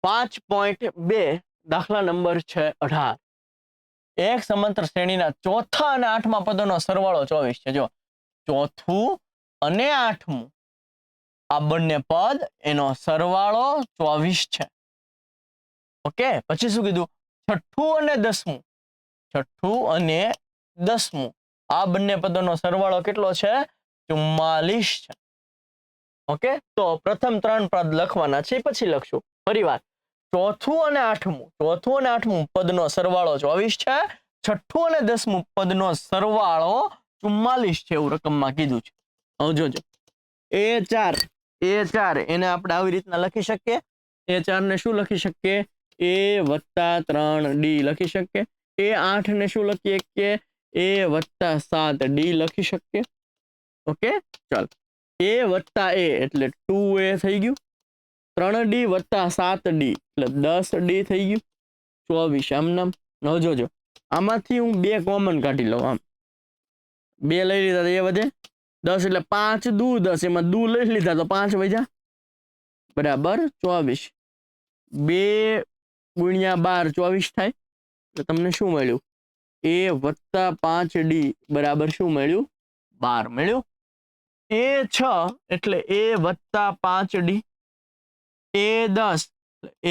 5.2 દાખલા નંબર છે 18. એક સમાંતર શ્રેણીના ચોથા અને આઠમા પદોનો સરવાળો 24 છે. જો ચોથું અને આઠમું આ બંને પદ એનો સરવાળો 24 છે. ઓકે, પછી શું કીધું? છઠ્ઠું અને દસમું, છઠ્ઠું અને દસમું આ બંને પદોનો સરવાળો કેટલો છે? 44 છે. ઓકે, તો પ્રથમ ત્રણ પદ લખવાના છે, પછી લખશું ફરીવાર. ચોથું અને આઠમું પદનો સરવાળો 24 છે. છઠ્ઠું અને દસમું પદનો સરવાળો 44 છે, એવું રકમમાં કીધું છે. હવે જોજો, A4 એને આપણે આવી રીતના લખી શકીએ. A4 ને શું લખી શકીએ? A+3D લખી શકીએ. A8 ને શું લખીએ કે A+7D લખી શકીએ. ઓકે, ચાલ. A+A એટલે 2A થઈ ગયું. 3D + 7D એટલે 10D થઈ ગયું. 24 આમ નામ. હવે જોજો, આમાંથી હું 2 કોમન કાઢી લઉં. આમ 2 લઈ લીધા તો એ વધે 10 એટલે 5 દુ 10, એમાં દુ લઈ લીધા તો 5 વધ્યા, બરાબર 24. 2 × 12 24 થાય. એટલે તમને શું મળ્યું? A+5D બરાબર શું મળ્યું? 12 મળ્યું. A6 એટલે A+5D. A10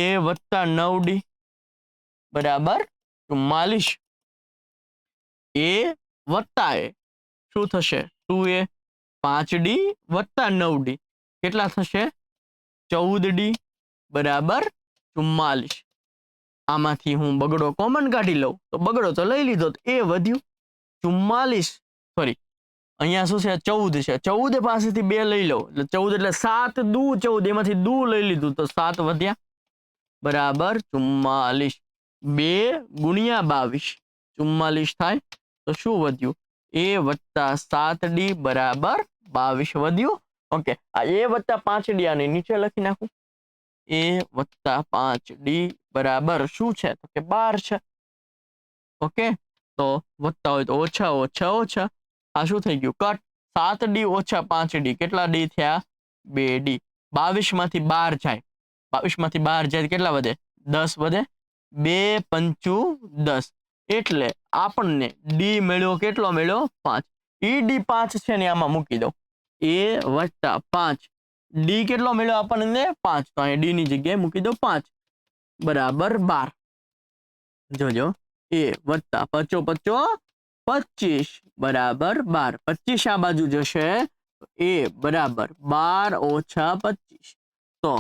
A+9D બરાબર 44. A શું થશે? 2A. 5D + 9D કેટલા થશે? 14D બરાબર 44. આમાંથી હું બગડો કોમન કાઢી લઉં તો બગડો તો લઈ લીધો, તો એ વધ્યું 44. સોરી, અહીંયા શું છે? 14 છે. 14 પાસેથી 2 લઈ લઉં એટલે 14 એટલે 7 દુ 14, એમાંથી દુ લઈ લીધું તો 7 વધ્યા બરાબર 44. 2 × 22 44 થાય. તો શું વધ્યું? A+7D બરાબર 22 વધ્યું. ઓકે, આ A+5D આની નીચે લખી નાખું. A+5D બરાબર શું છે? તો કે 12 છે. ઓકે, તો વધતા હોય તો ઓછા. આ શું થઈ ગયું? કટ. 7D - 5D કેટલા D થયા? 2D. 22 માંથી 12 જાય, 22 માંથી 12 જાય કેટલા વધે? 10 વધે. 2 × 5 = 10 એટલે આપણને D મળ્યો કેટલો મળ્યો? 5. ED 5 છે ને આમાં મૂકી દઉં. A+5 D કેટલો મળ્યો આપણને? 5. તો અહીં D ની જગ્યાએ મૂકી દો 5 બરાબર 12. જોજો, A+5 + 25 બરાબર 12. 25 આ બાજુ જશે તો A બરાબર 12 - 25. તો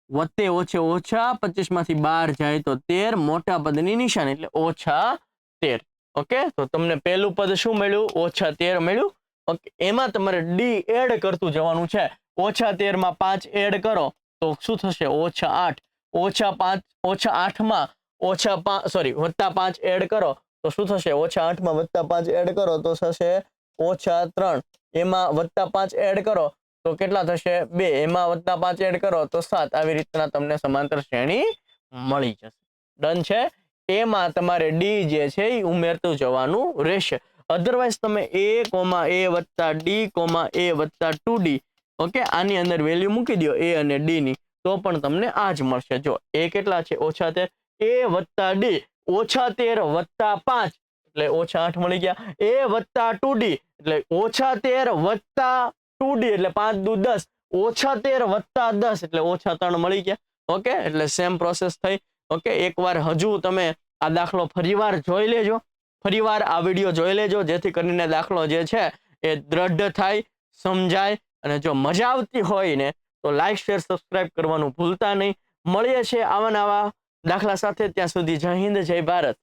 વત્તે ઓછે 25 માંથી 12 જાય તો 13, મોટા પદની નિશાની એટલે -13. ઓકે, તો તમને પહેલું પદ શું મળ્યું? -13 મળ્યું. ઓકે, એમાં તમારે D એડ કરતું જવાનું છે. -13 માં 5 એડ કરો તો શું થશે? -8. -8 માં +5 એડ કરો તો શું થશે? -8 માં +5 એડ કરો તો થશે -3. એમાં +5 એડ કરો તો કેટલા થશે? 2. એમાં +5 એડ કરો તો 7. આવી રીતના તમને સમાંતર શ્રેણી મળી જશે. ડન છે. એમાં તમારે D જે છે એ ઉમેરતું જવાનું રહેશે. અધરવાઇઝ તમે A+A+D, A+2D ઓકે, આની અંદર વેલ્યુ મૂકી દો A અને D ની તો પણ તમને આ જ મળશે. જો A કેટલા છે? -13. A+D -13 + 5 એટલે -8 મળી ગયા. A+2D એટલે -13 + 2D એટલે 5 દુ 10, -13 + 10 એટલે -3 મળી ગયા. ઓકે, એટલે સેમ પ્રોસેસ થઈ. ઓકે, એકવાર હજુ તમે આ દાખલો ફરીવાર જોઈ લેજો, ફરીવાર આ વિડીયો જોઈ લેજો, જેથી કરીને દાખલો જે છે એ દ્રઢ થાય, સમજાય. અને જો મજા આવતી હોય ને તો લાઈક, શેર, સબસ્ક્રાઇબ કરવાનું ભૂલતા નહીં. મળીએ છીએ આવા નવા દાખલા સાથે. ત્યાં સુધી જય હિન્દ, જય ભારત.